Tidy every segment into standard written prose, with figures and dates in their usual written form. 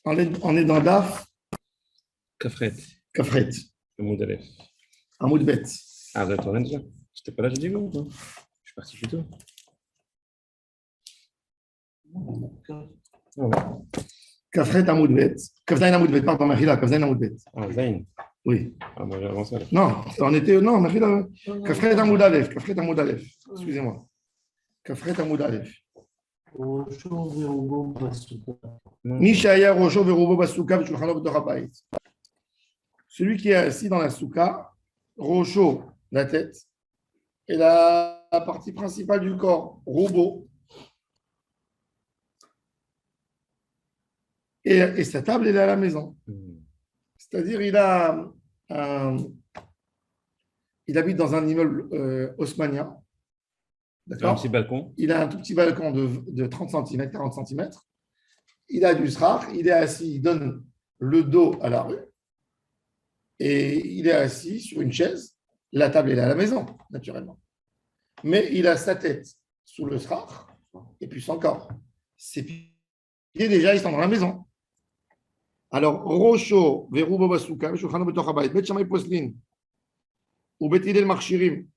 On est dans Daf, Kafret, Kafret, le mot d'Aleph. Amoud Bet. Ah, vous êtes en train déjà? J'étais pas là, j'ai dit ou pas? Je suis parti plus tôt. Ah ouais. Kafret Amoud Bet. Kafzaïn Amoud Bet, pardon, Mechila, Kafzaïn Amoud Bet. Ah, Zayn. Oui. Ah, moi j'ai avancé là. Non, on était. Non, Mechila. Kafret Amoud Aleph. Kafret Amoud Aleph. Excusez-moi. Kafret Amoud Aleph. Mishaya Rosho Verubo Basuka Vishulchanot B'Torah. Celui qui est assis dans la souka, Rosho, la tête, et la partie principale du corps, Rubo, et sa table, elle est à la maison. C'est-à-dire, il habite dans un immeuble haussmannien. Sur un petit D'accord. balcon. Il a un tout petit balcon de 30 cm, 40 cm. Il a du srach, il est assis, il donne le dos à la rue et il est assis sur une chaise. La table, elle est à la maison, naturellement. Mais il a sa tête sous le srach et puis son corps. Ses pieds, déjà, ils sont dans la maison. Alors, Rocho, Verubo Basuka, Shulchan B'Toch Habayit, Bet Shammai Poslin, ou Bet Hillel Machshirim,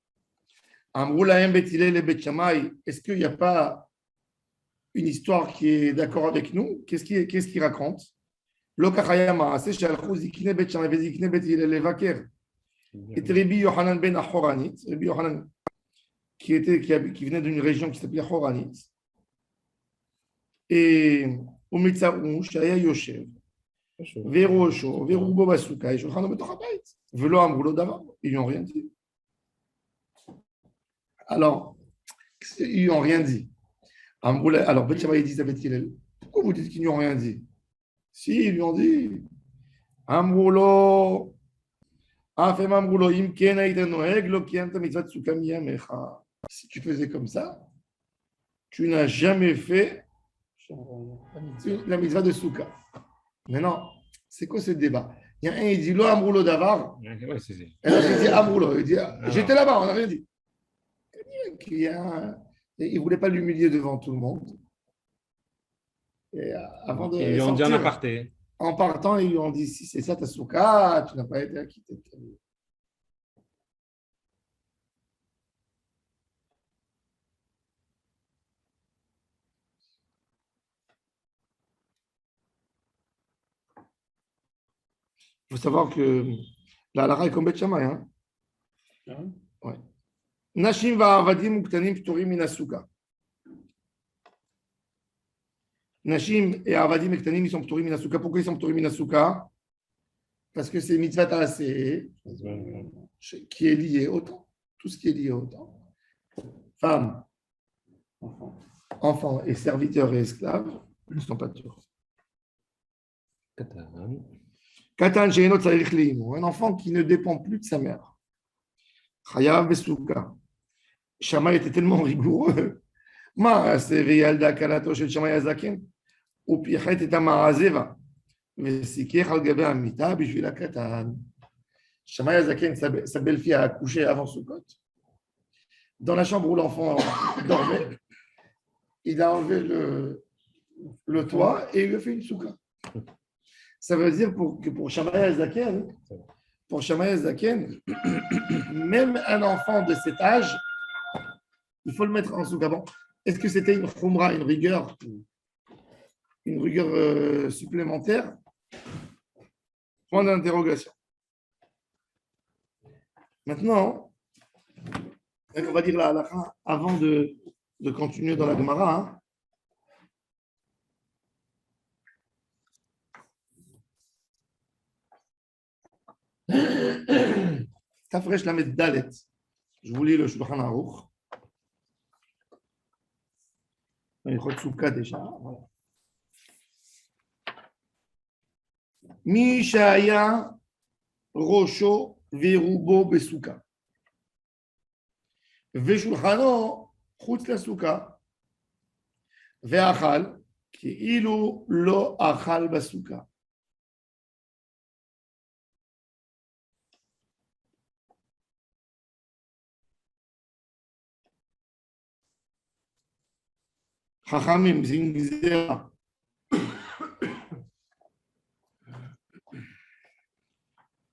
Amrou Lahem Bet Hillel et Bet Shammai, est-ce qu'il n'y a pas une histoire qui est d'accord avec nous? Qu'est-ce qu'il raconte? Lokachayama, c'est Shalchou Zikne Bet Shammai, Zikne Bet Hillel Levaker. Et Rabbi Yohanan Ben Achoranit, Rabbi Yohanan, qui venait d'une région qui s'appelait Choranit, et Umitzaou, Shaya Yoshev, Verosho, Verubo Basuka, et Shulchan B'Toch Habayit. Velo Amroulo Davar, ils lui ont rien dit. Alors, ils lui ont rien dit. Alors, Bet Shammai dit à Bet Hillel, pourquoi vous dites qu'ils lui ont rien dit? Si, ils lui ont dit, Amroulo, Afem Amroulo, Imken Aïten Noeg, Lo Kiyamta Mitzvat Suka Miyamecha. Si tu faisais comme ça, tu n'as jamais fait la mitzvah de Souka. Maintenant, c'est quoi ce débat? Il y a un, il dit Lo Amroulo Davar, Ouais, c'est. et l'autre, il dit Amroulo. Il dit, j'étais Alors. là-bas, on n'a rien dit. Il ne voulait pas l'humilier devant tout le monde. Et avant Ils de lui ont dit en sortir, aparté. en partant, ils lui ont dit si c'est ça ta souka, tu n'as pas été acquitté de ta vie. Il faut savoir que la halakha est comme Bet Shammai. Hein? Ouais. Nashim va'avadim uktanim ptorim min asuka. Nashim et avadim et ktanim, ils sont ptorim min asuka. Pourquoi ils sont ptorim min asuka? Parce que c'est mitzvah ta'aseh qui est lié au temps. Tout ce qui est lié au temps. Femmes, enfants et serviteurs et esclaves ne sont pas turcs. Katan she'eno tzarich le'imu. Un enfant qui ne dépend plus de sa mère. Chayav besuka. Shammai était tellement rigoureux. Ma ילדה כלתו של שמאי הזקן, הוא פיחת את המעזבה וסיכך על גבי המיטה בשביל הקטן. שמאי הזקן, sa belle-fille a accouché avant Sukkot. Dans la chambre où l'enfant dormait, il a enlevé le toit et il lui a fait une souka. Ça veut dire que pour Shammai Zaken, même un enfant de cet âge, il faut le mettre en souka. Bon, est-ce que c'était une khumra, une rigueur supplémentaire? Point d'interrogation. Maintenant, on va dire la halakha avant de continuer dans la Gemara. Tafresh Lamed Dalet. Je vous lis le Shulchan Aruch. Il faut Souka déjà. Voilà. Mishaya Rosho Verubo Besuka. Veshulchano Chutz la Souka. Ve'achal Ki'ilu lo achal basuka. Chachamim, c'est une gzera.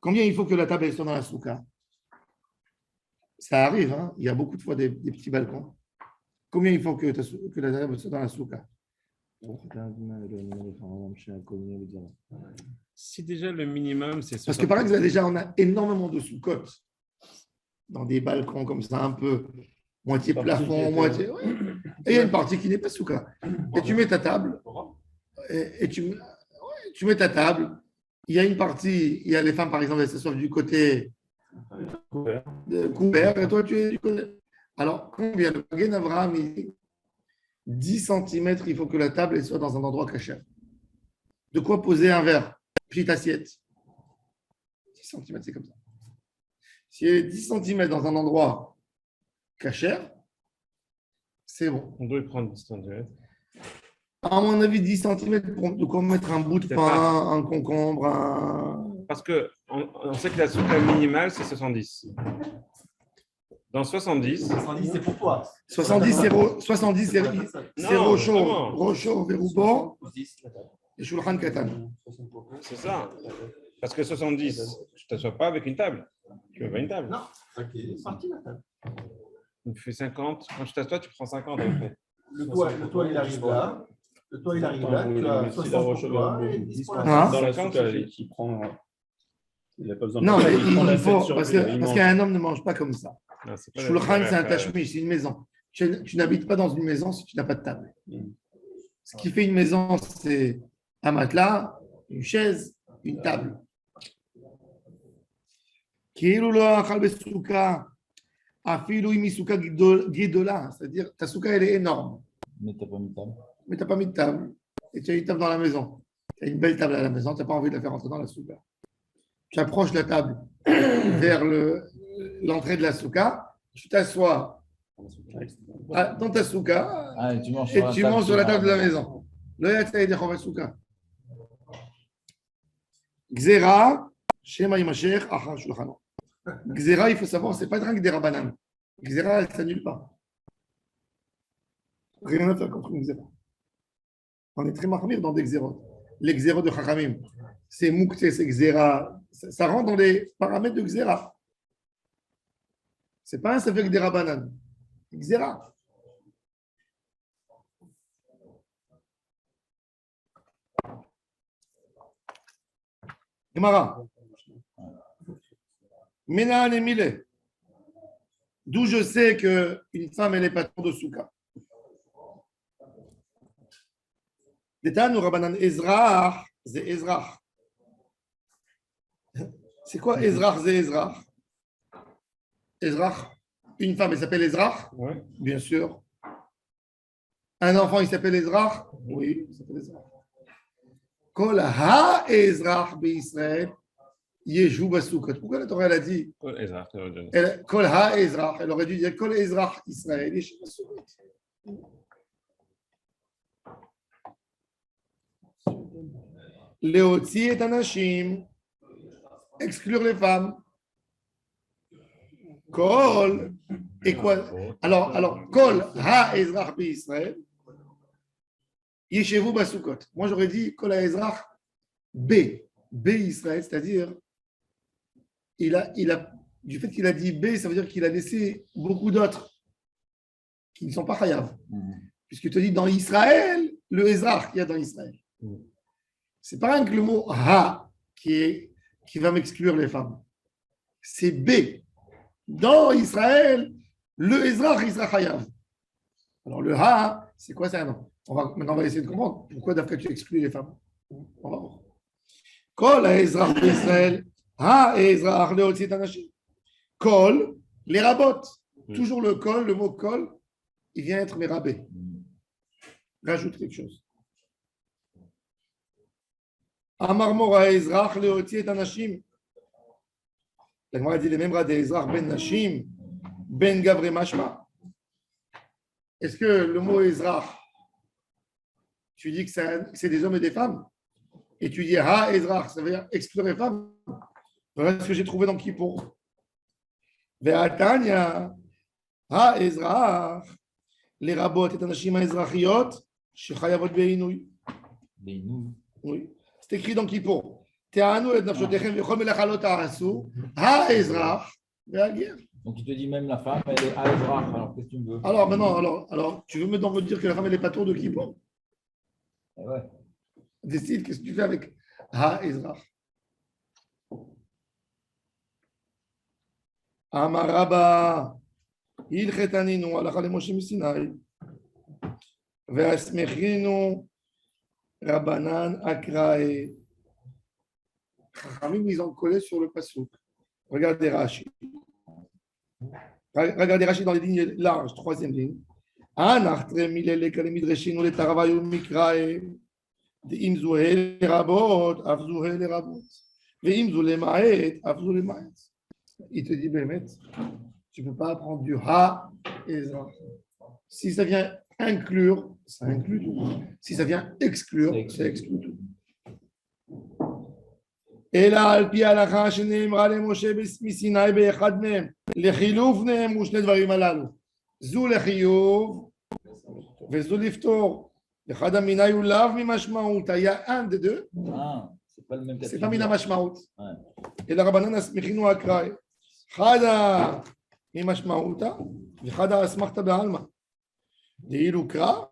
Combien il faut que la table elle soit dans la souka? Ça arrive, hein? Il y a beaucoup de fois des petits balcons. Combien il faut que la table soit dans la souka? Si déjà le minimum, c'est Parce que par exemple, déjà, on a énormément de sous-côtes dans des balcons comme ça, un peu moitié plafond, moitié. Ouais. Et il y a une partie qui n'est pas souka. Et tu mets ta table, et tu mets ta table. Il y a une partie, il y a les femmes, par exemple, elles s'assoient du côté couvert, et toi, tu es du côté. Alors, combien? Le Magen Avraham, il dit 10 cm, il faut que la table elle soit dans un endroit caché. De quoi poser un verre, petite assiette. 10 cm, c'est comme ça. Si elle est 10 cm dans un endroit caché, c'est bon. On doit prendre 10 cm. À mon avis, 10 cm de quoi mettre un bout de pain, un concombre, Parce qu'on sait que la souka minimale, c'est 70. Dans 70. 70, c'est pour toi. 70, c'est Rocho, Verroubo et Shulchan Katan. C'est ça. Parce que 70, tu ne t'assois pas avec une table. Tu veux pas une table. Non, c'est parti la table. Tu fais 50. Quand tu t'assois, tu prends 50 après. Le toit, il arrive là. Le toit, il arrive là. Tu as 60 pour toi et 10 pour la Dans table. la souka, qui prend. Il n'a pas besoin Non, mais prend la il faut, tête sur parce lui, qu'un homme ne mange pas comme ça. Non, c'est pas Shulchan, c'est un tashmish, c'est une maison. Tu n'habites pas dans une maison si tu n'as pas de table. Ce qui fait une maison, c'est un matelas, une chaise, une table. C'est-à-dire, ta souka, elle est énorme. Mais t'as pas mis de table. Mais tu n'as pas mis de table. Et tu as une table dans la maison. Tu as une belle table à la maison, tu n'as pas envie de la faire entrer dans la souka. Tu approches la table vers l'entrée de la souka, tu t'assois dans ta souka Ah, et tu manges sur la table de la maison. Là, tu as dit souka. Gzera, Shema Imasher, Acha Shulchan. Gzera, il faut savoir, ce n'est pas rien que des rabanan. Gzera, elle ne s'annule pas. Rien à faire contre une Gzera. On est très marmire dans des Gzerot. Les Gzerot de Chachamim, c'est Moukte, c'est Gzera. Ça rentre dans les paramètres de Gzera. Ce n'est pas un Safek des rabanan. Gzera. Gemara. Menan et Mile. D'où je sais qu'une femme, elle est patron de Souka. Détanu Rabanan Ezrach, c'est Ezrach. C'est quoi Ezrach, c'est Ezrach? Ezrach, une femme, elle s'appelle Ezrach? Oui. Bien sûr. Un enfant, il s'appelle Ezrach? Oui, il s'appelle Ezrach. Kol ha-Ezrach b'Israël yeshu basukot. Pourquoi la Torah elle a dit Kol ha-Ezrach? Elle aurait dû dire Kol Ezrach Israël yeshu basukot. Leotzi et anashim, exclure les femmes. Kol, et quoi? Alors, Kol ha-Ezrach b'Israël yeshevu basukot. Moi j'aurais dit Kol ha-Ezrach B Israël, c'est-à-dire du fait qu'il a dit B, ça veut dire qu'il a laissé beaucoup d'autres qui ne sont pas chayav. Puisqu'il te dit dans Israël, le Ezrach qu'il y a dans Israël. C'est pas rien que le mot ha qui va m'exclure les femmes. C'est B. Dans Israël, le Ezrach, il sera chayav. Alors le ha, c'est quoi ça? Maintenant, on va essayer de comprendre pourquoi d'après tu exclus les femmes. On va voir. Kol ha-Ezrach d'Israël, ha-Ezrach leotzi et anashim. Kol, les rabotes. Toujours le kol, le mot kol, il vient être mérabé. Rajoute quelque chose. Amar mora Ezrach leotzi et anashim. La Gemara dit les mêmes rats d'Ezrach ben nashim, ben gavre mashma. Est-ce que le mot Ezrach, tu dis que c'est des hommes et des femmes? Et tu dis ha Ezrach, ça veut dire exclure les femmes? Voilà ce que j'ai trouvé dans Kippour. Ve'atanya ha Ezrach, les rabot et anashim ezrachiot, shechayavot be'inouy. Oui, c'est écrit dans Kippour. תענו את נפשותיכם וכל מלאכה תעשו, האזרח והגר. Donc il te dit même la femme, elle est Aïzrach, alors qu'est-ce que tu me veux? Alors maintenant, alors, tu veux me donc me dire que la femme elle est pas tour de Kippour? Ouais. Décide, qu'est-ce que tu fais avec האזרח? אמר רבא, הלכתנינו הלכה למשה מסיני, והסמכינו רבנן אקראי. Chachamim, ils ont collé sur le passouk. Regardez Rashi. Regardez Rashi dans les lignes larges, troisième ligne. Anachtre milele kalemidreshinu le taravayu mikrae. De'im zuhe lerabot, af zuhe lerabot. Ve'im zu lemaet, af zu lemaet. Il te dit, Bémet, tu ne peux pas apprendre du ha et za. Si ça vient inclure, ça inclut tout. Si ça vient exclure, ça exclut tout. אלא על פי ההלכה שנאמרה למשה מסיני באחד מהם, לחילוף נאמרו שני דברים הללו, זו לחיוב וזו לפתור. אחד המיני הוא לאו ממשמעות, היה un des deux, c'est pas מן המשמעות, אלא רבנן הסמיכינו אקראי, אחד ממשמעותה ואחד האסמכתא בעלמא, דאילו קרא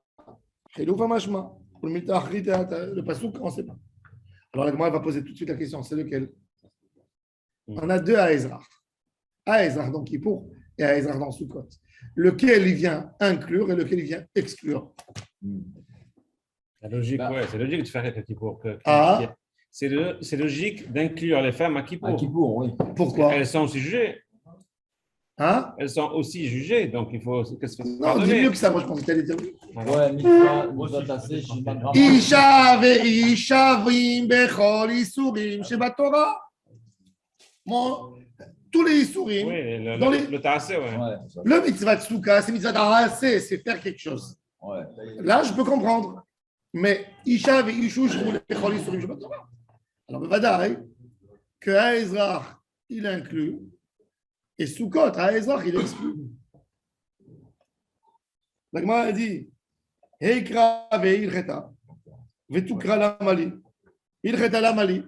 חילוף המשמע, ולמילתא אחרית le pasuk on sait pas. Alors, la Gemara va poser tout de suite la question, c'est lequel? On a deux Aezrach. Aezrach dans Kippour et Aezrach dans Sukkot. Lequel il vient inclure et lequel il vient exclure? C'est logique, ouais, c'est logique de faire avec Kippour. C'est logique d'inclure les femmes à Kippour. À Kippour, oui. Pourquoi? Elles sont aussi jugées. Hein? Elles sont aussi jugées, donc il faut qu'elles se fassent Non, pardonner. dis mieux que ça, moi je pensais que tu allais dire oui. Ouais, mitzvah tassé, je sais pas grave. Isha ve'isha v'im bechol isurim shebatorah. Bon, tous les isurim, Oui, dans les- le tassé, ouais. Ouais, le mitzvah de Souka, c'est mitzvah d'arraser, c'est faire quelque chose. ouais. Là, je peux comprendre. Mais Isha ve'ishu bechol isurim shebatorah. Alors, bevadaï, que Aezrach, il inclut, et Sukkot, Aezrach, il exclut. La Gemara a dit, Heikra ve'ilcheta, ve'tukra la mali. Ilcheta la mali.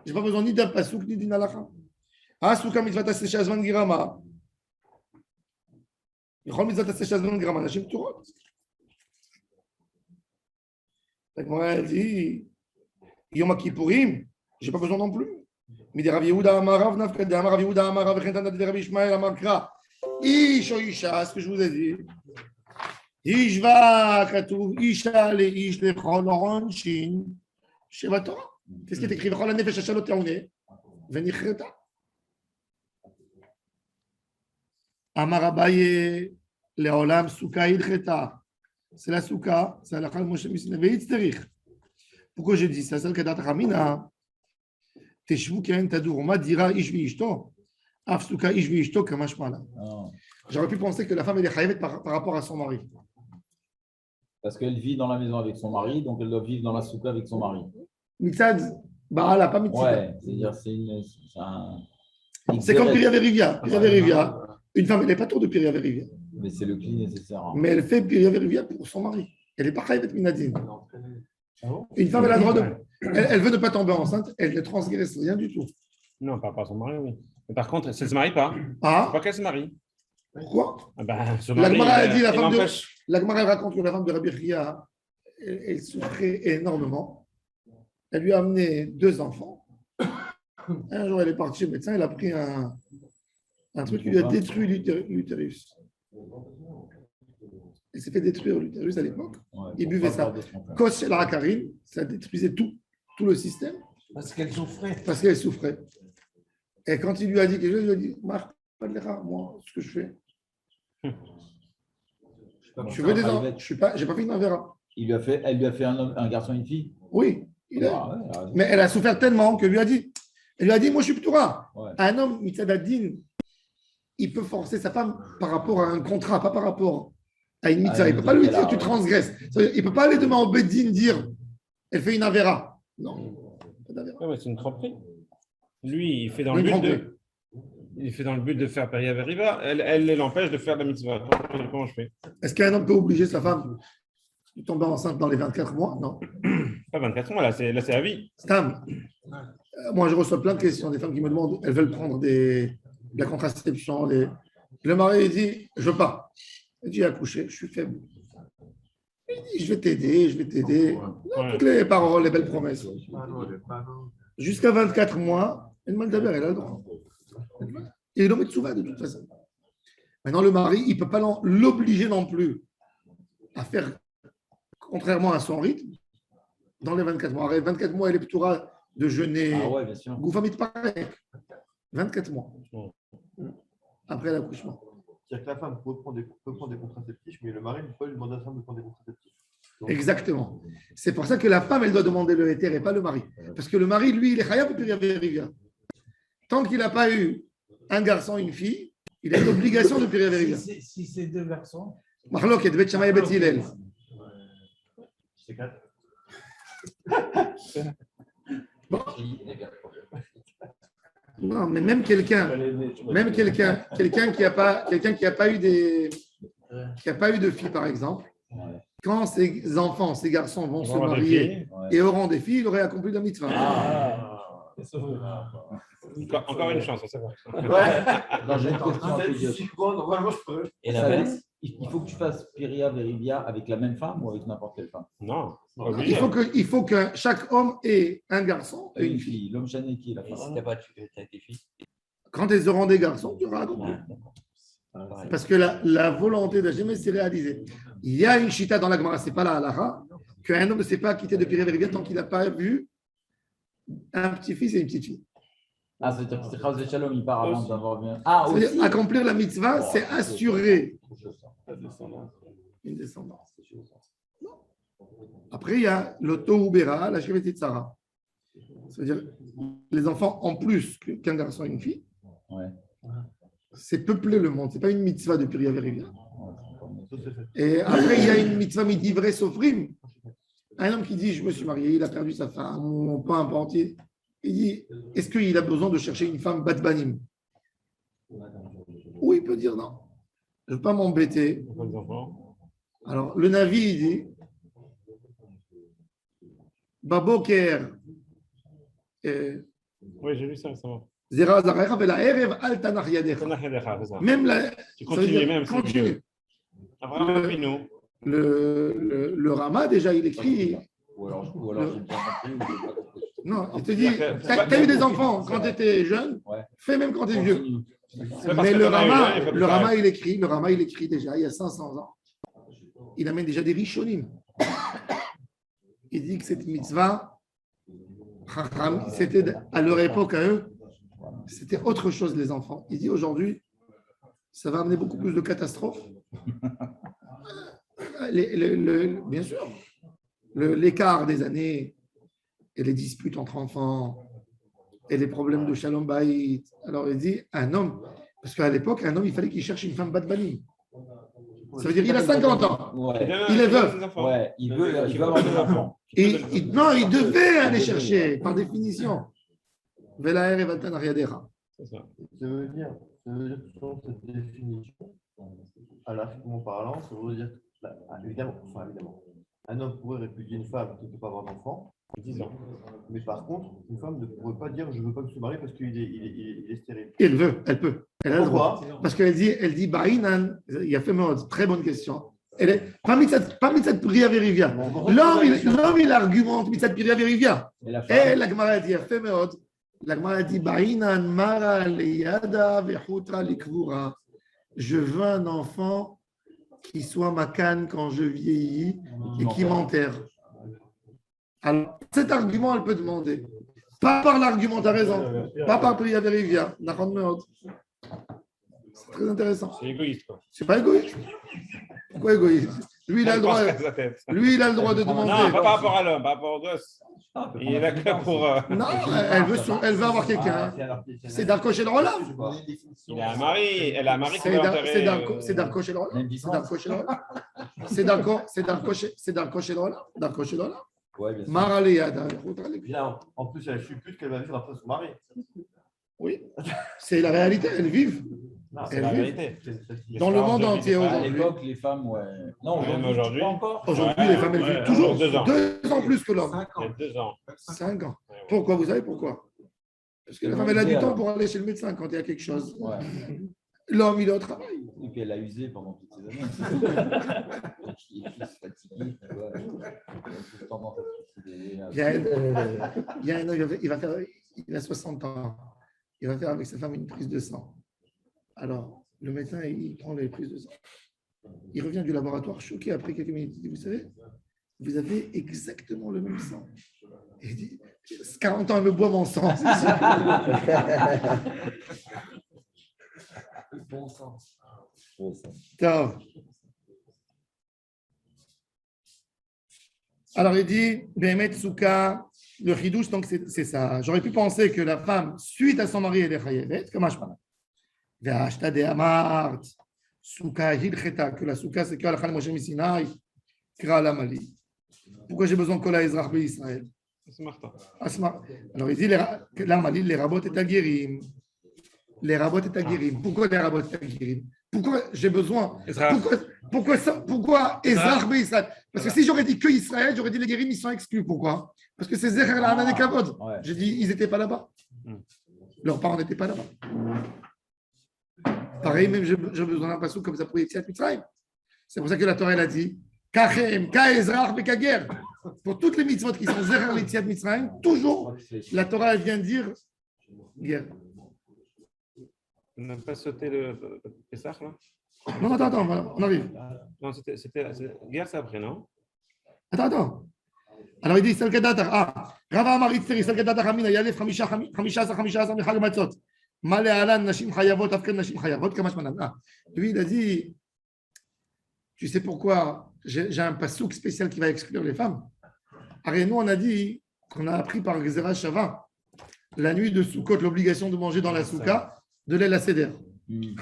Je n'ai pas besoin ni d'un pasouk ni d'une halakha. Asuka mitzvah taseh shazman girama. Yechol mitzvah taseh shazman girama. Nashim turot. La Gemara a dit, Yom Kippourim, je n'ai pas besoin non plus. Mais Rav Yehuda Amarav Nafka, de Rav Yehuda Amarav, Vechentan de Rabbi Ishmael Amarkra. Ish o Isha, ce que je vous ai dit. Ishva Katouv, Isha le Ish le Choloron Shin, Sheva Torah. Qu'est-ce qui est écrit? V'chol hanefesh asher lo te'oneh, ve'nichreta. Amar Abaye, le'olam Souka ilcheta. C'est la Souka, c'est la Chal Moshe Misne, ve'itzterich. Pourquoi je dis ça? C'est le Kedat Ramina. Teshvu ke'en tadur, ma dira ish ve'ishto, af Souka ish ve'ishto kamashma la. J'aurais pu penser que la femme elle est chayavet par rapport à son mari. Parce qu'elle vit dans la maison avec son mari, donc elle doit vivre dans la souka avec son mari. Mitzad, Baala, pas Mitzad. Ouais, c'est-à-dire C'est comme Piria Verivia. Piria Verivia, une femme, elle n'est pas tour de Piria Verivia. Mais c'est le cli nécessaire. Mais elle fait Piria Verivia pour son mari. Elle n'est pas chayavet minadine. Une femme, elle a le droit de. Elle veut ne pas tomber enceinte, elle ne transgresse rien du tout. Non, pas son mari, oui. Mais par contre, si elle ne se marie pas, Ah, pas qu'elle se marie. pourquoi? Ah ben, ce La mari, Gemara a dit, la il femme de. empêche. La Gemara elle raconte que la femme de Rabbi Chia, elle souffrait énormément. Elle lui a amené 2 enfants. Un jour, elle est partie chez le médecin, elle a pris un truc qui lui a détruit l'utérus. Elle s'est fait détruire l'utérus à l'époque. Ouais, Il pour buvait pas ça. perdre son frère. Kos la Karine, ça détruisait tout le système Parce qu'elle souffrait. parce qu'elle souffrait. Et quand il lui a dit quelque chose, il lui a dit Marc, pas de l'erreur, moi, ce que je fais. Je veux des enfants. Je n'ai pas fait une envera. Elle lui a fait un garçon et une fille. Oui, Ah, ouais, elle a raison. mais elle a souffert tellement que lui a dit, elle lui a dit, moi je suis Ptoura. Ouais. Un homme, Mitzadadin, il peut forcer sa femme par rapport à un contrat, pas par rapport à une mitzvah. Il ne peut pas lui dire, tu transgresses. Il ne peut pas aller demain au Beddin dire, elle fait une avera. Non, pas d'avera. Ouais, c'est une tromperie. Lui, il fait dans Une le but tromperie. de. Il fait dans le but de faire Peria Veriva. Elle l'empêche de faire la mitzvah. Comment je fais? Est-ce qu'un homme peut obliger sa femme de tomber enceinte dans les 24 mois? Non. Pas 24 mois, là, c'est à vie. Stam. Moi, je reçois plein de questions des femmes qui me demandent, elles veulent prendre de la contraception. Le mari il dit, je veux pas. Il dit, accoucher, je suis faible. Il dit, je vais t'aider, je vais t'aider. Toutes les paroles, les belles promesses. Jusqu'à 24 mois, elle m'a dit, elle a le droit. Et il le met de toute façon. Maintenant, le mari, il ne peut pas l'obliger non plus à faire contrairement à son rythme dans les 24 mois. Les 24 mois, elle est plutôt de jeûner. Ah ouais, bien sûr. Goufamit pareil. 24 mois après l'accouchement. C'est-à-dire que la femme peut prendre des contraceptifs, mais le mari ne peut pas lui demander à sa femme de prendre des contraceptifs. Donc, exactement. C'est pour ça que la femme, elle doit demander le héter et pas le mari. Parce que le mari, lui, il est khayab ou piriavérivia. Tant qu'il n'a pas eu un garçon, une fille, il a une obligation de piriavérivia. Si c'est deux garçons. Marloquet, Bet Shammai Bet Hillel. c'est 4. Bon. Non, mais même quelqu'un qui n'a pas eu de fille, par exemple, quand ses enfants, ses garçons vont se marier et auront des filles, il aurait accompli la mitzvah. Encore une chance, ça va. Non, j'ai une question. Et l'inverse, il faut que tu fasses Piria Verivia avec la même femme ou avec n'importe quelle femme? Non. Il faut que chaque homme ait un garçon et une fille. L'homme chané qui est la Et femme. si tu n'as pas tes filles, Quand elles auront des garçons, tu auras accompli. Parce que la volonté d'Hachem s'est réalisée. Il y a une chita dans la Gemara, ce n'est pas la halakha, qu'un homme ne s'est pas quitté de Piria Verivia tant qu'il n'a pas vu un petit-fils et une petite fille. Ah, c'est-à-dire que c'est Chaz de Shalom, il part avant d'avoir bien. Ah, aussi. C'est-à-dire, accomplir la mitzvah, c'est assurer une descendance. Après, il y a le Tohubera, la Shevet Tzara. C'est-à-dire, les enfants en plus qu'un garçon et une fille, c'est peupler le monde. Ce n'est pas une mitzvah de Piria Verivia. Et après, il y a une mitzvah midivre sofrim. Un homme qui dit, je me suis marié, il a perdu sa femme, ou peu importe. Il dit, est-ce qu'il a besoin de chercher une femme batbanim? Ou il peut dire non. Je ne veux pas m'embêter. Alors, le Navi, il dit, Baboker, oui, j'ai lu ça récemment. Zera Zarecha, Vela Erev, Altanach Yadecha. Même la. Tu continues même, c'est continue. mieux. Abraham Avinu. Le Rama, déjà, il écrit. Ou alors j'ai bien compris. Non, il te dit, tu as eu des enfants quand tu étais jeune, fais même quand tu es vieux. Mais le Rama, il écrit déjà, il y a 500 ans. Il amène déjà des rishonim. Il dit que cette mitzvah, c'était à leur époque, à eux, c'était autre chose, les enfants. Il dit aujourd'hui, ça va amener beaucoup plus de catastrophes. Bien sûr, l'écart des années et les disputes entre enfants et les problèmes de shalom bayit. Alors il dit, un homme, parce qu'à l'époque, un homme, il fallait qu'il cherche une femme bat-banim. Ça veut dire qu'il a 50 ans. Il est veuf. Il veut avoir des enfants. Non, il devait aller chercher, par définition. Velaer et Valtan Ariadera. Ça veut dire selon cette définition, halakhiquement parlant, ça veut dire, évidemment, un homme pourrait répudier une femme qui ne peut pas avoir d'enfant, 10 ans. Mais par contre, une femme ne pourrait pas dire je ne veux pas me marier parce qu'il est stérile. Elle peut. Elle a le droit. Parce qu'elle dit, Baïnan, il a fait une très bonne question. Elle est pas mitzat priya verivia. L'homme, il argumente mitzat priya verivia. Et la Gemara dit, fait meod. La Gemara dit, Baïnan mara leyada vechutra likvura. Je veux un enfant qui soit ma canne quand je vieillis et qui m'enterre. Alors, cet argument, elle peut demander. Pas par l'argument, tu as raison. Pas par priya verivia. C'est très intéressant. C'est égoïste, quoi. C'est pas égoïste. Pourquoi égoïste? Lui, il a le droit de demander. Non, pas par rapport à l'homme, par rapport au gosse. Il est là que pour. Non, elle veut avoir quelqu'un. C'est Darko Shel Olam. Il a un mari, elle a un mari qui va l'enterrer. C'est Darko Shel Olam. C'est Darko Shel Olam. Mara Leyada. En plus, elle suppute qu'elle va vivre après son mari. Oui, c'est la réalité, elles vivent. C'est la vérité. Dans le monde entier À aujourd'hui. l'époque, les femmes, Non, aujourd'hui, pas encore. Aujourd'hui, les femmes, elles vivent toujours 2 ans plus que l'homme. 2 ans. 5 ans. Pourquoi? Vous savez pourquoi? Parce que la femme, elle a du temps pour aller chez le médecin quand il y a quelque chose. Ouais. L'homme, il est au travail. Et puis elle l'a usé pendant toutes ces années. Il est fatigué. Il a tendance à se suicider. Il a 60 ans. Il va faire avec sa femme une prise de sang. Alors, le médecin, il prend les prises de sang. Il revient du laboratoire choqué après quelques minutes. Il dit, vous savez, vous avez exactement le même sang. Et il dit, 40 ans, elle me boit mon sang. Bon sang. Top. Alors, il dit, Behemet Souka, le chidouche, donc c'est ça. J'aurais pu penser que la femme, suite à son mari, elle est chayevet, comme Ashmana. Ve'ashta de amart, Souka hilcheta, que la Souka, c'est que la Moshe Misinaï, Kra la Mali. Pourquoi j'ai besoin de Kola Ezrach Israël? Alors, il dit, la Mali, les rabot et aguirim. Les rabot et aguirim. Pourquoi les rabot et aguirim? Pourquoi j'ai besoin? Pourquoi Ezrach Israël? Parce que si j'aurais dit que Israël, j'aurais dit les guérim, ils sont exclus. Pourquoi? Parce que c'est Zecher la Hanan et Kavod. J'ai dit, ils n'étaient pas là-bas. Leurs parents n'étaient pas là-bas. Pareil, même j'ai besoin d'un passage comme ça pour Yetziat Mitzrayim. C'est pour ça que la Torah elle a dit Kachem, Ka Ezrach, Bekager. Pour toutes les mitzvot qui sont Zecher Yetziat Mitzrayim, toujours la Torah elle vient dire guerre. On n'a pas sauté le Pessah là? Non, attends, voilà, on arrive. Non, c'était guerre, c'est après, non? Attends. Alors il dit Salkadatar. Rava Amar Itzeri, Salkadatar Amina, Yalef, 15 Mechag Matzot. Malé Alan, Nashim Chayavot, Afken Nashim Chayavot, Kamash Manan. Lui, il a dit tu sais pourquoi j'ai un pasouk spécial qui va exclure les femmes? Alors, nous, on a dit qu'on a appris par Gezerah Shava, la nuit de Sukkot, l'obligation de manger dans la Souka de l'aile à Seder.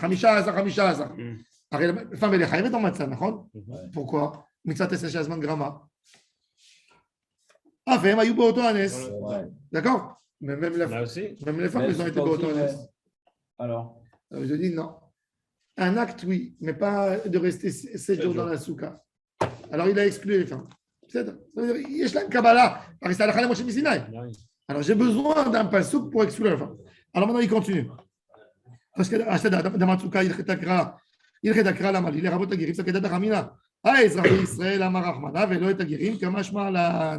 Khamisha Hazar. La femme, elle est chayavet dans Matzah, d'accord? Pourquoi? Mitzvah Tesach Azman Grama. Femme, Ayou Beoto Anes. D'accord? Mais même les femmes, elles ont été Beoto Anes. Alors, je dis non. Un acte, oui, mais pas de rester 7 jours dans la souka. Alors, il a exclu les femmes. Ça veut dire, il y a une Kabbalah. Alors, j'ai besoin d'un pasouk pour exclure les femmes. Alors, maintenant, il continue. Parce que dans ma souka, il rédacra la mali, les rabots agirim, ça qu'est Ramina. Ezra Israël, Amar Rahmana, Velo et agirim, Kamashma la.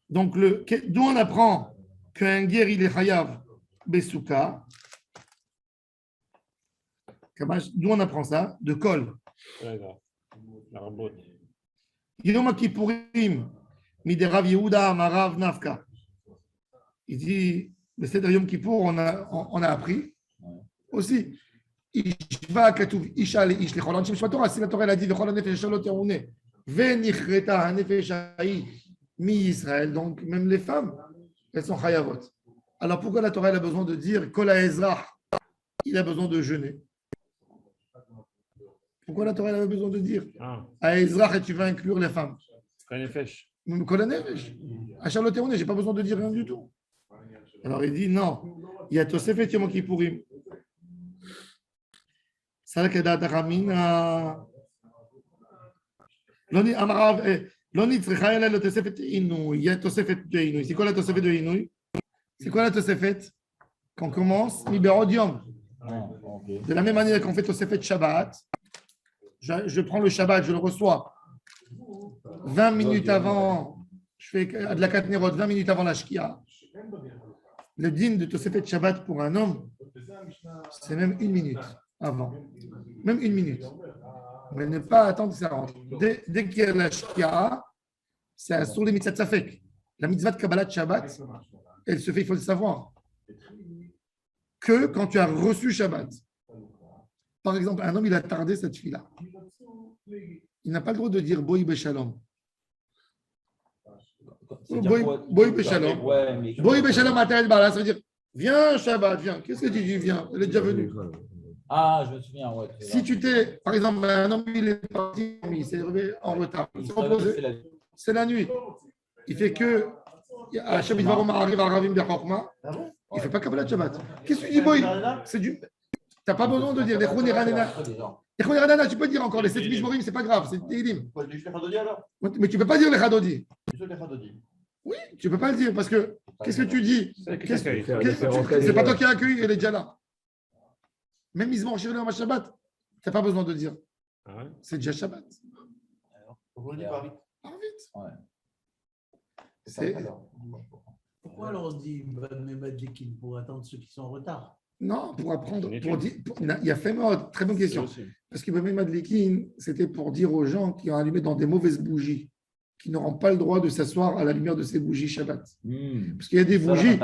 Donc, d'où on apprend qu'un guerre, il est chayav besouka. D'où on apprend ça? De Kol. Yom Kippourim, Miderav Yehuda, Amarav Nafka. Il dit, le Seder Yom Kippour, on a appris aussi. Ishva Katuv, Isha le Ish, Lechol Anshim Shmatora. Si la Torah a dit, Vechol Anefesh Shalot Terune, Venichreta Anefesh Haï, Mi-Israël, donc même les femmes, elles sont chayavot. Alors pourquoi la Torah a besoin de dire Kol Ezrach, il a besoin de jeûner? Pourquoi la Torah a besoin de dire à Ezrach et tu vas inclure les femmes? Kol Anefesh. À Charlotte je n'ai pas besoin de dire rien du tout. Alors il dit non, il y a Tosefet Yom Kippourim. Salkedat Ramina. Loni Amarav. Loni צריכה אלא לתוספת עינוי, il y a תוספת עינוי. C'est quoi la תוספת de עינוי? C'est quoi la תוספת? Qu'on commence מבעוד יום. De la même manière qu'on fait תוספת Shabbat, je prends le Shabbat, je le reçois 20 minutes avant, je fais de la Katnerot, 20 minutes avant la Shkia. Le din de תוספת Shabbat pour un homme, c'est même 1 minute avant. Même 1 minute. Mais ne pas attendre que ça rentre. Dès qu'il y a la Shkia, c'est sur les mitzvot Safek. La mitzvah de Kabbalah de Shabbat, elle se fait, il faut le savoir, que quand tu as reçu Shabbat. Par exemple, un homme, il a tardé cette fille-là. Il n'a pas le droit de dire Boï Beshalom. Boï Beshalom. Boï Beshalom, ça veut dire viens Shabbat, viens. Qu'est-ce que tu dis viens? Elle est déjà venue. Ah, je me souviens, ouais. Si tu t'es, par exemple, un homme, il est parti, il s'est levé en retard. C'est la nuit. Il fait que à Shabbat Varom arrive à Ravim Bechokma. Il ne fait pas Kabbalah de Shabbat. Qu'est-ce que tu dis, boy? C'est du. Tu n'as pas besoin de dire les Khouné Ranena. Les Khouné Ranena, tu peux dire encore les 7 Mishmorim, c'est pas grave, c'est Teilim. Mais tu ne peux pas dire les Chadodi. Oui, tu ne peux pas le dire parce que qu'est-ce que tu dis? C'est pas toi qui as accueilli, elle est déjà là. Même ils vont chérir le Shabbat. Tu n'as pas besoin de dire. Ah ouais? C'est déjà Shabbat. On le dit par vite. Par vite. Ouais. C'est- Pourquoi alors on se dit Madlikin pour attendre ceux qui sont en retard? Non, pour apprendre. Une Pour dire, il y a fait mode. Très bonne question. C'est aussi. Parce que Bamé Madlikin, c'était pour dire aux gens qui ont allumé dans des mauvaises bougies, qui n'auront pas le droit de s'asseoir à la lumière de ces bougies Shabbat. Parce qu'il y a des bougies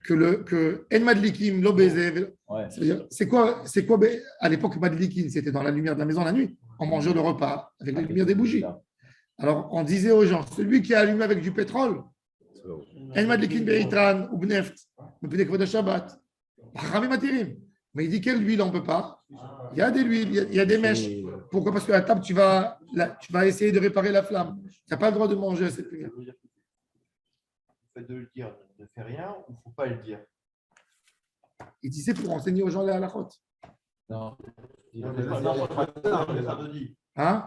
que En Madlikim, l'obézé. C'est quoi, à l'époque, Madlikin, c'était dans la lumière de la maison la nuit, en mangeant le repas avec la lumière des bougies. Alors, on disait aux gens, celui qui a allumé avec du pétrole, En Madlikin Beitran ou Bneft, de Shabbat. Mais il dit quelle huile on ne peut pas. Il y a des huiles, il y a des mèches. Pourquoi? Parce qu'à la table, tu vas essayer de réparer la flamme. Tu n'as pas le droit de manger à cette lumière. Le fait de le dire ne fait rien ou il ne faut pas le dire? Il disait pour enseigner aux gens les halakhot. Non. Il ne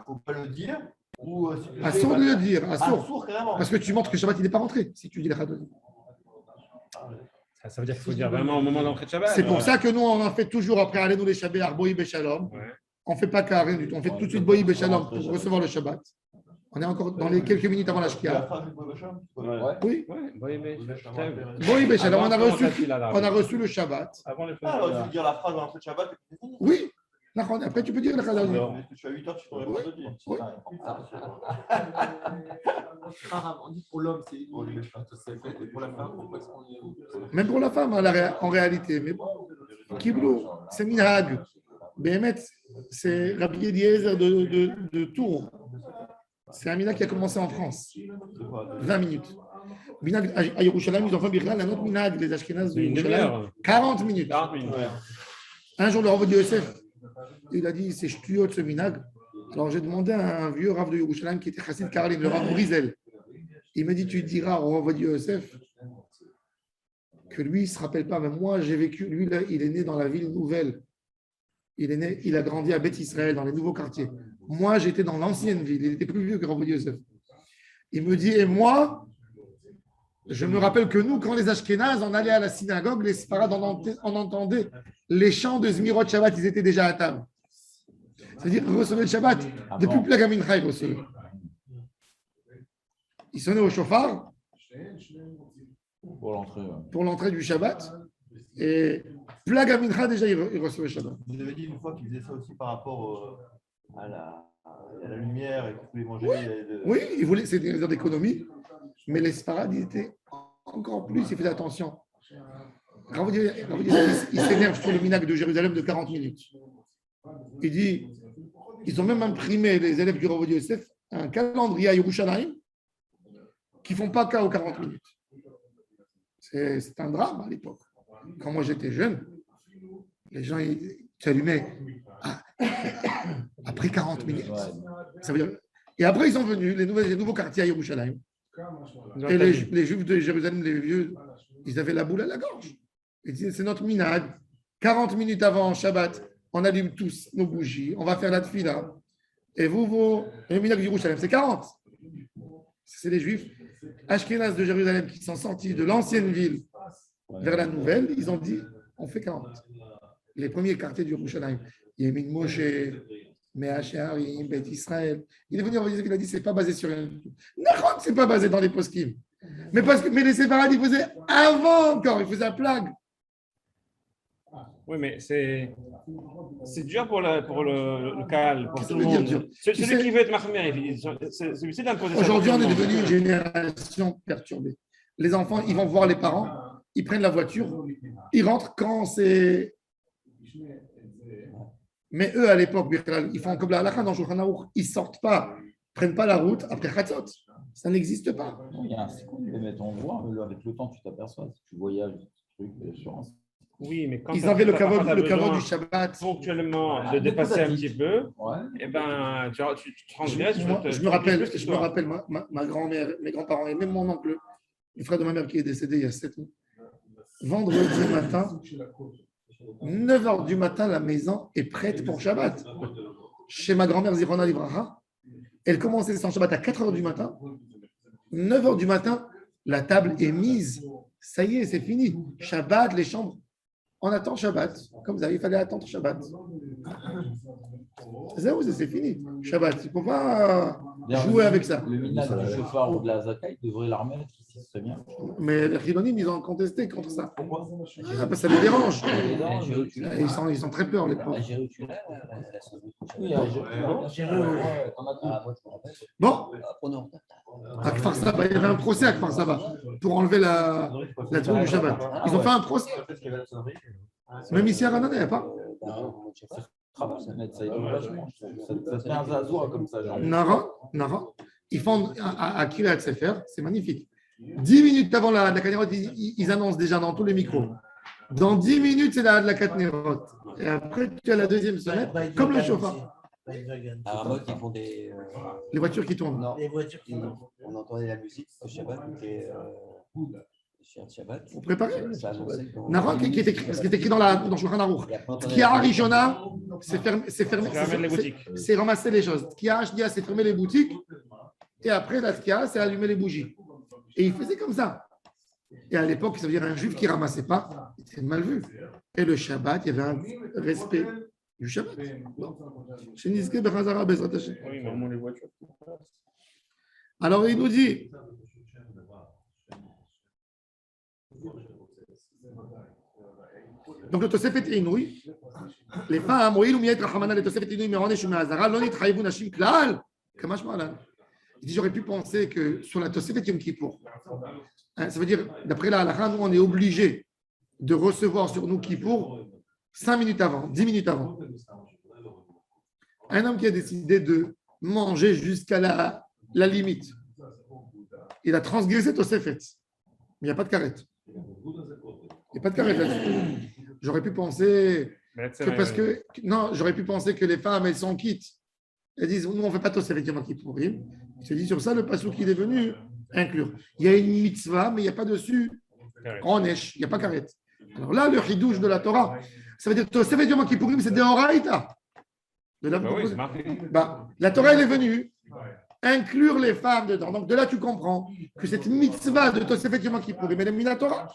faut pas le dire ou Assourd de le dire, assourd. sourd carrément. Parce que tu montres que Shabbat, il n'est pas rentré si tu dis les Chadonim. Ça veut dire qu'il faut dire vraiment au moment d'entrée de Shabbat. C'est pour ça que nous, on en fait toujours après aller nous les Shabbat, Arboï Béchalom. Ouais. On ne fait pas carré du tout. On fait tout de suite Boï Béchalom pour recevoir le Shabbat. On est encore dans les quelques minutes avant la Shkia. Oui. Ouais, mais Boï Béchalom, on a reçu le Shabbat. Avant le Ah, alors, tu veux dire la phrase dans l'entrée de Shabbat et puis c'est fini. Oui. Après, tu peux dire le Chadonim. Mais tu as 8 heures, tu pourrais pas le dire. Oui. On dit pour l'homme, c'est fait, et pour la femme, pourquoi est-ce qu'on est. Même pour la femme, en réalité. Mais bon, Kiblou, c'est Minhag. Béhémet, c'est Rabbi Eliezer de Tours. C'est un minhag qui a commencé en France. 20 minutes. Minhag à Yerushalayim, ils ont fait Birla, un autre minhag, les Ashkénazes de Yerushalayim. 40 minutes. 40 minutes. Un jour, le Rav de Yosef, il a dit c'est ch'tuyot ce minhag. Alors j'ai demandé à un vieux Rav de Yerushalayim qui était Chassid Karlim, le Rav Brizel. Il m'a dit tu diras au Rav de Yosef que lui, il ne se rappelle pas, mais moi j'ai vécu, lui là, il est né dans la ville nouvelle. Il a grandi à Beth Israël, dans les nouveaux quartiers. Moi, j'étais dans l'ancienne ville. Il était plus vieux que Rav Yosef. Il me dit, et moi, je me rappelle que nous, quand les Ashkénazes, on allait à la synagogue, les Sfarad, on entendait les chants de Zmirot Shabbat, ils étaient déjà à table. C'est-à-dire, ils recevaient le Shabbat. Depuis Plaga Mincha, ils recevaient. Ils sonnaient au chauffard pour l'entrée du Shabbat. Et Plaga Mincha, déjà, ils recevaient le Shabbat. Vous avez dit une fois qu'ils faisaient ça aussi par rapport à la lumière et qu'ils voulaient manger. Oui, ils voulaient, c'était une mesure d'économie, mais les Sfarad, ils étaient encore plus, ils faisaient attention. Il s'énerve sur le minhag de Jérusalem de 40 minutes. Il dit, ils ont même imprimé, les élèves du Rav Yosef, un calendrier à Yerushalayim qui ne font pas cas aux 40 minutes. C'est un drame à l'époque. Quand moi j'étais jeune, les gens s'allumaient après 40 minutes. Ça veut dire... Et après, ils sont venus, les nouveaux quartiers à Yerushalayim. Et les Juifs de Jérusalem, les vieux, ils avaient la boule à la gorge. Ils disaient, c'est notre minhag. 40 minutes avant Shabbat, on allume tous nos bougies, on va faire la tfila. Et le minhag de Yerushalayim, c'est 40. C'est les Juifs Ashkénazes de Jérusalem qui sont sortis de l'ancienne ville vers la nouvelle, ils ont dit, on fait 40. Les premiers quartiers du Yerushalayim, Yemin Moshe, Me'asharim, Beth Israël. Il est venu en il a dit, c'est pas basé sur rien du tout. Non, c'est pas basé dans les poskim. Mais les séfarades, ils faisaient avant encore, ils faisaient la plague. Oui, mais c'est dur pour le Kaal, pour tout le monde. Celui qui veut être mahmer, c'est d'imposer. Aujourd'hui, on est devenu une génération perturbée. Les enfants, ils vont voir les parents, ils prennent la voiture, ils rentrent quand c'est. Mais eux, à l'époque, ils font comme la halakha dans Shulchan Aruch. Ils ne sortent pas, ils ne prennent pas la route après Chatzot. Ça n'existe pas. Il y a un cycle de mettre en voie, avec le temps, tu t'aperçois. Si tu voyages, truc d'assurance. Oui, mais quand ils avaient le kavod du Shabbat. Ponctuellement, de dépasser un petit peu, et ben, tu transgresses. Je me rappelle ma grand-mère, mes grands-parents et même mon oncle, le frère de ma mère qui est décédé il y a 7 mois. Vendredi matin, 9h du matin, la maison est prête pour Shabbat. Chez ma grand-mère Zirona Livraha, elle commençait son Shabbat à 4h du matin. 9h du matin, la table est mise. Ça y est, c'est fini. Shabbat, les chambres. On attend Shabbat. Comme ça, il fallait attendre Shabbat. C'est fini. Shabbat. Il ne faut pas jouer avec ça. Le minage du chauffard ou de la zaka, il devrait la remettre ici, ce serait bien. Mais les Chilonim, ils ont contesté contre ça. Parce que ça les dérange. Ils sont très peurs, les pauvres. Bon. À Kfar Saba, il y avait un procès à Kfar Saba pour enlever la tour du Shabbat. Ils ont fait un procès. Même ici à Ranan, il n'y a pas. Ça fait un zazoua comme ça. Nara. Ils font à Kiryat Sefer, c'est magnifique. 10 minutes avant la Kanerot, ils annoncent déjà dans tous les micros. Dans 10 minutes, c'est la Kanerot. Et après, tu as la deuxième semaine, comme le chauffard. À Ramot, ils font des. Les voitures qui tournent. Non, les voitures qui tournent. On entendait la musique, le Shabbat était. Shabbat. Vous préparez Nara, qui est écrit, parce qu'il est écrit dans Shulchan Aruch. Tkiya Rishona, c'est ramasser les choses. Tkiya Shnia, c'est fermer les boutiques. Et après, la Tkiya, c'est allumer les bougies. Et il faisait comme ça. Et à l'époque, ça veut dire un juif qui ne ramassait pas, c'était mal vu. Et le Shabbat, il y avait un respect du Shabbat. Alors, il nous dit. Donc, le Tosefet Inouï, les femmes, il dit, j'aurais pu penser que sur la Tosefet Yom Kippour, ça veut dire, d'après la halakha, nous, on est obligé de recevoir sur nous Kippour 5 minutes avant, 10 minutes avant. Un homme qui a décidé de manger jusqu'à la limite, il a transgressé Tosefet, mais il n'y a pas de carette. Il n'y a pas de carette là-dessus. J'aurais pu penser j'aurais pu penser que les femmes, elles sont quittes. Elles disent, nous, on ne fait pas Tosefet Yom Kippour. Il s'est dit sur ça, le passouk qui est venu inclure. Il y a une mitzvah, mais il n'y a pas dessus Onesh, il n'y a pas carette. Alors là, le chidouche de la Torah, ça veut dire Tosefet Yom Kippour, c'est des Horaïta. La Torah, elle est venue inclure les femmes dedans. Donc de là, tu comprends que cette mitzvah de Tosefet Yom Kippour, elle est mina Torah.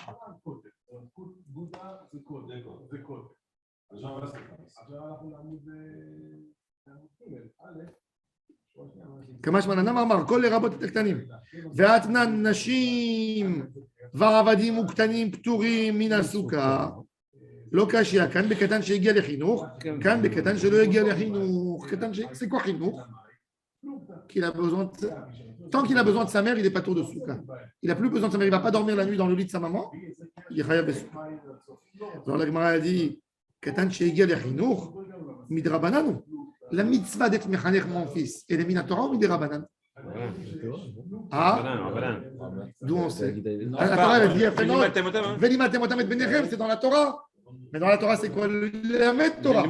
כמה שמננם אמר, כל לרבות את הקטנים. ואתנן נשים ועבדים וקטנים פטורים מן הסוכה. לא קשיא, כאן בקטן שהגיע לחינוך, כאן בקטן שלא הגיע לחינוך. C'est quoi חינוך? Tant qu'il a besoin de sa mère, il n'est pas tour de souka. Il n'a plus besoin de sa mère, il ne va pas dormir la nuit dans le lit de sa maman. Il est chayav besouka. Alors la Gemara a dit, Katan she'egia le'chinour, midrabanan. La mitzvah d'être mechanech mon fils, elle est mina Torah ou midrabanan? D'où on sait? La Torah elle dit, c'est dans la Torah. Mais dans la Torah, c'est quoi? La Torah.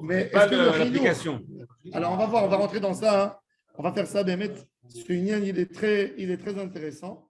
Mais est-ce que l'application? Alors on va voir, on va rentrer dans ça. On va faire ça, Bémet. Ce qu'il y a, il est très intéressant.